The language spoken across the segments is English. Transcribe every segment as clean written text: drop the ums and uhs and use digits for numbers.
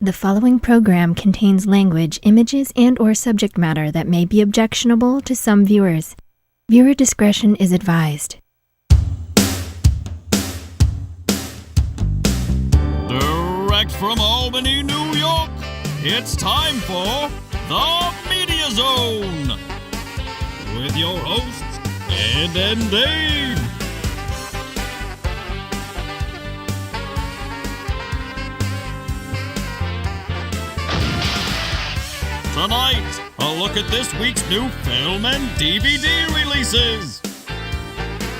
The following program contains language, images, and/or subject matter that may be objectionable to some viewers. Viewer discretion is advised. Direct from Albany, New York, it's time for The Media Zone with your hosts, Ed and Dave. Tonight, a look at this week's new film and DVD releases.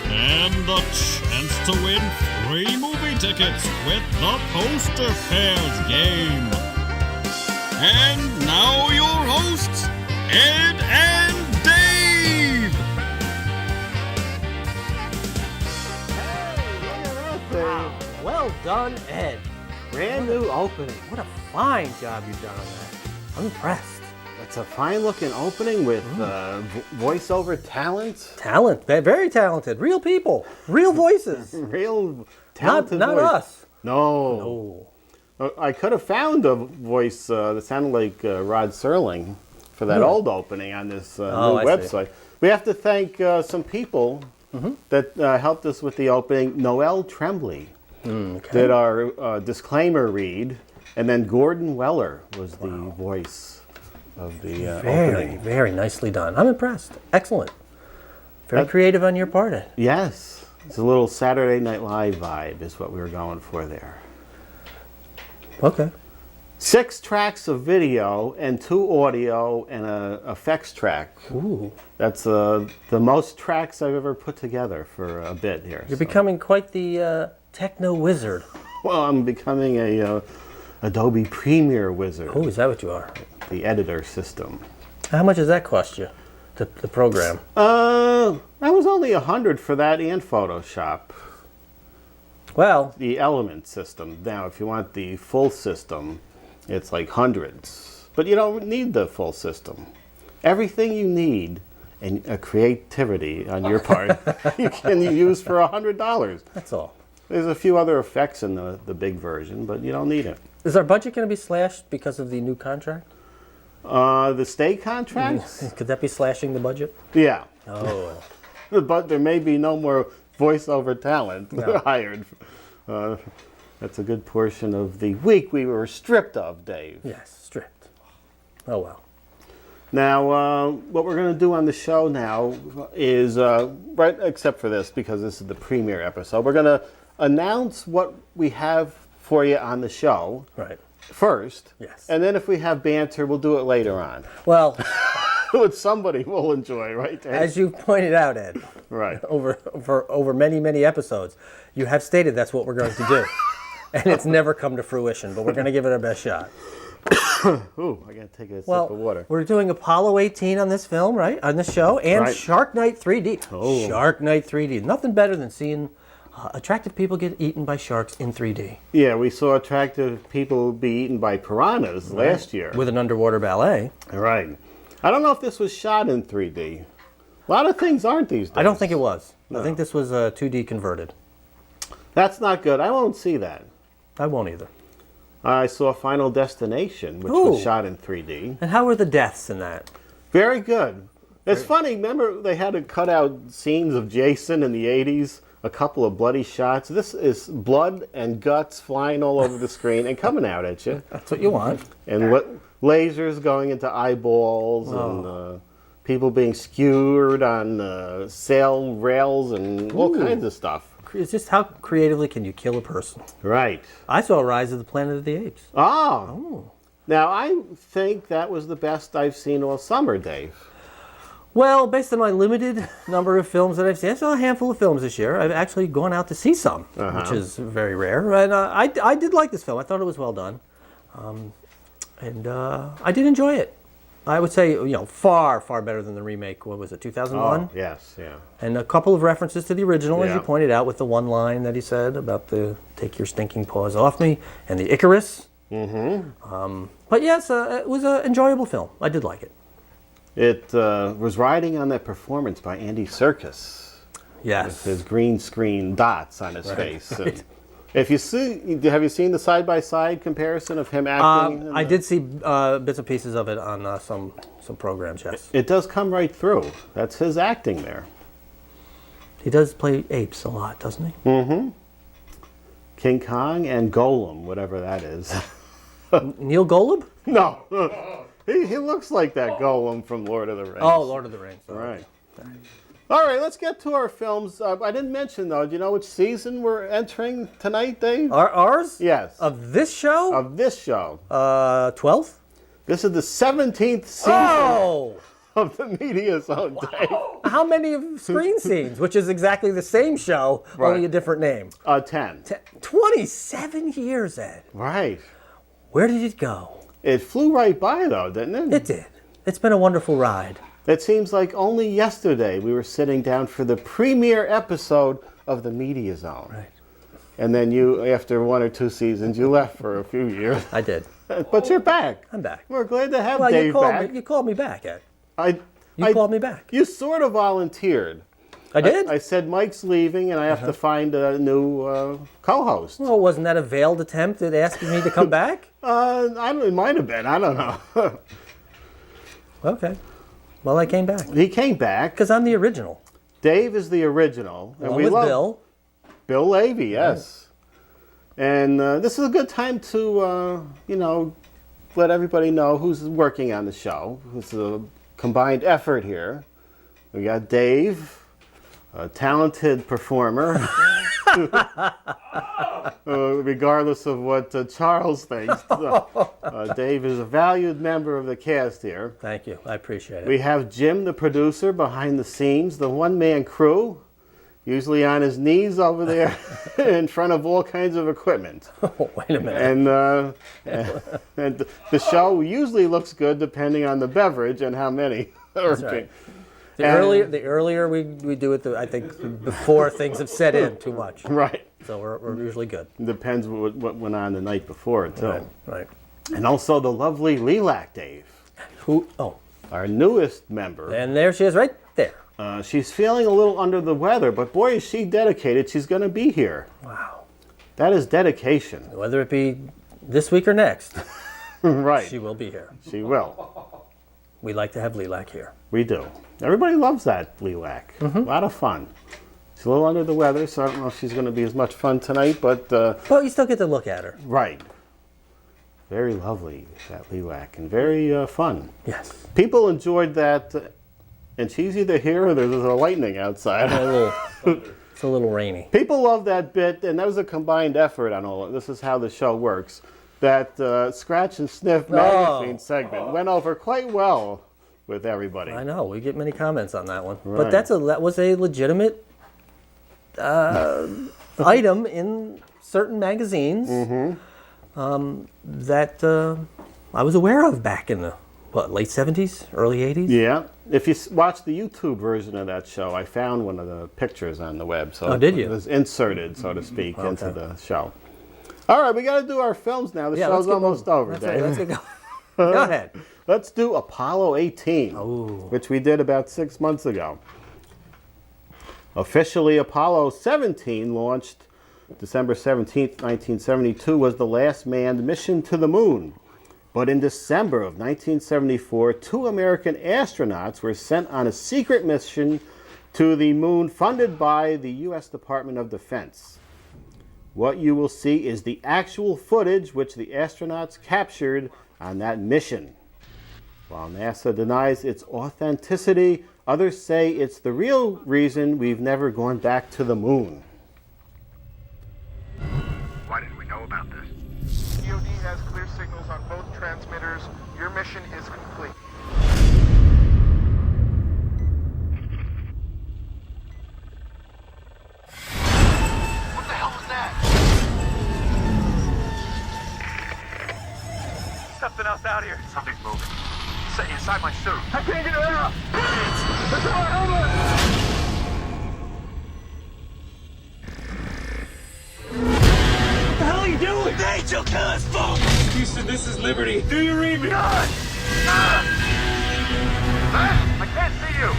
And the chance to win free movie tickets with the Poster Pairs game. And now your hosts, Ed and Dave. Hey, look at that thing. Well done, Ed. Brand new opening. What a fine job you've done on that. I'm impressed. It's a fine-looking opening with voiceover talent. Talent. Very talented. Real people. Real voices. Real talented Not voice. us. No. I could have found a voice that sounded like Rod Serling for that old opening on this new I website. We have to thank some people that helped us with the opening. Noel Tremblay did our disclaimer read, and then Gordon Weller was the voice of the opening. Very nicely done. I'm impressed. Excellent. Very creative on your part, Ed. Yes. It's a little Saturday Night Live vibe is what we were going for there. Okay. 6 tracks of video and 2 audio and a effects track. Ooh. That's the most tracks I've ever put together for a bit here. You're becoming quite the techno wizard. Well, I'm becoming a Adobe Premiere wizard. Oh, is that what you are? The editor system. How much does that cost you, the program? That was only $100 for that and Photoshop. Well, The Element system. Now, if you want the full system, it's like hundreds. But you don't need the full system. Everything you need and creativity on your part, you can use for $100. that's all. There's a few other effects in the big version, but you don't need it. Is our budget going to be slashed because of the new contract? The state contracts? Could that be slashing the budget? Yeah. Oh. But there may be no more voiceover talent hired. That's a good portion of the week we were stripped of, Dave. Yes, stripped. Oh, well. Now, what we're going to do on the show now is, right, except for this, because this is the premiere episode, we're going to announce what we have for you on the show Right. first. Yes. And then if we have banter, we'll do it later on. Well, Which somebody will enjoy, right, Dave? as you pointed out, Ed, Right. over many, many episodes, you have stated that's what we're going to do. And it's never come to fruition, but we're going to give it our best shot. Ooh, I got to take a sip Well, of water. we're doing Apollo 18 on this film, right? On this show, and Right. Shark Night 3D. Oh. Shark Night 3D. Nothing better than seeing attractive people get eaten by sharks in 3D. Yeah, we saw attractive people be eaten by piranhas last year. With an underwater ballet. Right. I don't know if this was shot in 3D. A lot of things aren't these days. I don't think it was. I think this was 2D converted. That's not good. I won't see that. I won't either. I saw Final Destination, which Ooh. was shot in 3D. And how were the deaths in that? Very good. It's funny, remember they had to cut out scenes of Jason in the 80s? A couple of bloody shots. This is blood and guts flying all over the screen and coming out at you. That's what you want. And lasers going into eyeballs and people being skewered on sail rails and all kinds of stuff. It's just how creatively can you kill a person? Right. I saw Rise of the Planet of the Apes. Oh. Now, I think that was the best I've seen all summer, Dave. Well, based on my limited number of films that I've seen, I saw a handful of films this year. I've actually gone out to see some, which is very rare. And I did like this film. I thought it was well done. And I did enjoy it. I would say, far, far better than the remake. What was it, 2001? Oh, yes, yeah. And a couple of references to the original, as Yeah. you pointed out, with the one line that he said about the "take your stinking paws off me" and the Icarus. But yes, it was an enjoyable film. I did like it. It was riding on that performance by Andy Serkis. Yes. His green screen dots on his face. And Have you seen the side-by-side comparison of him acting? I did see bits and pieces of it on some programs, yes. It does come right through. That's his acting there. He does play apes a lot, doesn't he? Mm-hmm. King Kong and Golem, whatever that is. Neil Golub? No. He looks like that Golem from Lord of the Rings. Oh, Lord of the Rings. All right. All right, let's get to our films. I didn't mention, though, do you know which season we're entering tonight, Dave? Ours? Yes. Of this show? Of this show. 12th? This is the 17th season of the Media Zone, Dave. How many of screen scenes? Which is exactly the same show, only a different name. 10. 27 years, Ed. Right. Where did it go? It flew right by, though, didn't it? It did. It's been a wonderful ride. It seems like only yesterday we were sitting down for the premiere episode of the Media Zone. Right. And then you, after 1 or 2 seasons, you left for a few years. I did. But you're back. I'm back. We're glad to have Dave back. You called me back, Ed. You called me back. You sort of volunteered. I did? I said Mike's leaving and I have to find a new co-host. Well, wasn't that a veiled attempt at asking me to come back? It might have been. I don't know. Okay. Well, I came back. He came back. Because I'm the original. Dave is the original. Along with Bill. Bill Levy, yes. Right. And this is a good time to, let everybody know who's working on the show. It's a combined effort here. We got Dave, a talented performer, regardless of what Charles thinks. Dave is a valued member of the cast here. Thank you. I appreciate it. We have Jim, the producer, behind the scenes, the one-man crew, usually on his knees over there in front of all kinds of equipment. Oh, wait a minute. And the show usually looks good depending on the beverage and how many are That's right. The earlier we do it, I think before things have set in too much. Right. So we're usually good. Depends what went on the night before, too. Right. And also the lovely Lilac, Dave. Who? Oh. Our newest member. And there she is right there. She's feeling a little under the weather, but boy, is she dedicated. She's going to be here. Wow. That is dedication. Whether it be this week or next. Right. She will be here. She will. We like to have Lilac here. We do. Everybody loves that Lilac. A lot of fun. She's a little under the weather, so I don't know if she's going to be as much fun tonight, but... But you still get to look at her. Right. Very lovely, that Lilac, and very fun. Yes. People enjoyed that, and she's either here or there's a lightning outside. It's a little rainy. People love that bit, and that was a combined effort on all of it. This is how the show works. That Scratch and Sniff magazine segment went over quite well with everybody. I know. We get many comments on that one. Right. But that was a legitimate item in certain magazines that I was aware of back in the, late 70s, early 80s? Yeah. If you watch the YouTube version of that show, I found one of the pictures on the web. So did you? It was inserted, so to speak, into the show. All right, we got to do our films now. The show's almost over, Dave. Let's get going. Go ahead. Let's do Apollo 18, which we did about 6 months ago. Officially, Apollo 17 launched December 17th, 1972, was the last manned mission to the moon. But in December of 1974, 2 American astronauts were sent on a secret mission to the moon funded by the U.S. Department of Defense. What you will see is the actual footage which the astronauts captured on that mission. While NASA denies its authenticity, others say it's the real reason we've never gone back to the moon. Why didn't we know about this? DoD has clear signals on both transmitters. Your mission is complete. What the hell was that? Something else out here. Something's moving. Inside my suit. I can't get it out. It's our helmet. What the hell are you doing? The angel killer's phone! Houston, this is Liberty. Do you read me? God! I can't see you!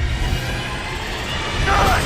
God!